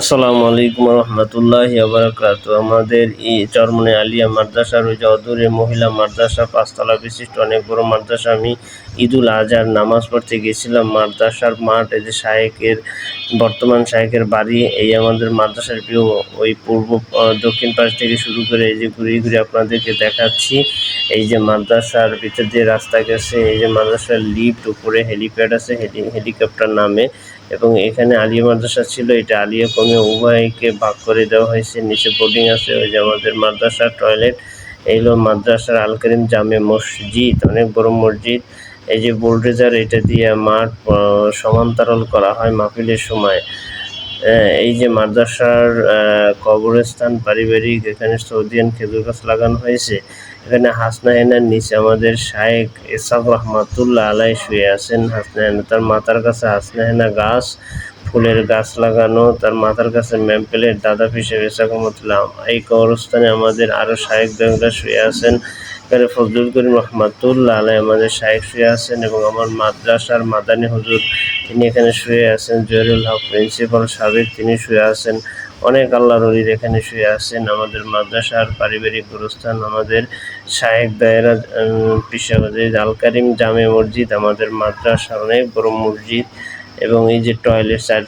আসসালামু আলাইকুম রহমতুল্লাহি ওয়া বারাকাতুহু। আমাদের এই চরমনে আলিয়া মাদ্রাসার ওই যে অদূরে মহিলা মাদ্রাসা, ৫ তলা বিশিষ্ট অনেক বড় মাদ্রাসা। আমি ঈদুল আজহার নামাজ পড়তে গেছিলাম। মাদ্রাসার মাঠ, এই যে শায়েখের, বর্তমান শায়েখের বাড়ি, এই আমাদের মাদ্রাসার ভিউ। ওই পূর্ব দক্ষিণ পাশ থেকে শুরু করে এই যে ঘুরিয়ে ঘুরিয়ে আপনাদেরকে দেখাচ্ছি। এই যে মাদ্রাসার ভিতর দিয়ে রাস্তা গেছে, এই যে মাদ্রাসার লিফট, উপরে হেলিপ্যাড আছে, হেলিকপ্টার নামে। এবং এখানে আলিয়া মাদ্রাসা ছিল, এটা আলিয়া কমে উভয়কে ভাগ করে দেওয়া হয়েছে। নিচে বোর্ডিং আছে, ওই যে আমাদের মাদ্রাসার টয়লেট। এই হলো মাদ্রাসার আল করিম জামে মসজিদ, অনেক বড় মসজিদ। এই যে বুলডোজার, এটা দিয়ে মাঠ সমান্তরাল করা হয় মাহফিলের সময়। এই যে মাদ্রাসার কবরস্থান পারিবারিক, এখানে সৌদিয়ান খেজুর গাছ লাগানো হয়েছে। এখানে হাসনা হেনার নিচে আমাদের শায়েখ ইসহাক রহমাতুল্লাহ আলাইহি শুয়ে আছেন। হাসনা হেনা, তার মাথার কাছে হাসনা হেনা গাছ, ফুলের গাছ লাগানো, তার মাথার কাছে ম্যাম্পেলের দাদা পিসের ইসহাক রহমাতুল্লাহ। এই কবরস্থানে আমাদের আরও শায়েখ বেগরা শুয়ে আছেন। এখানে ফজলুল করিম রহমাতুল্লাহ আলাইহি আমাদের শায়েখ শুয়ে আছেন, এবং আমার মাদ্রাসার মাদানী হুজুর, তিনি এখানে শুয়ে আছেন। জহিরুল হক প্রিন্সিপাল সাবেক, তিনি শুয়ে আছেন। অনেক আল্লাহর ওলির এখানে শুয়ে আছেন। আমাদের মাদ্রাসার পারিবারিক গোরস্থান, আমাদের শায়েখ দায়রা পিসাবাদী আল করিম জামে মসজিদ, আমাদের মাদ্রাসার অনেক বড় মসজিদ। এবং এই যে টয়লেট, ৪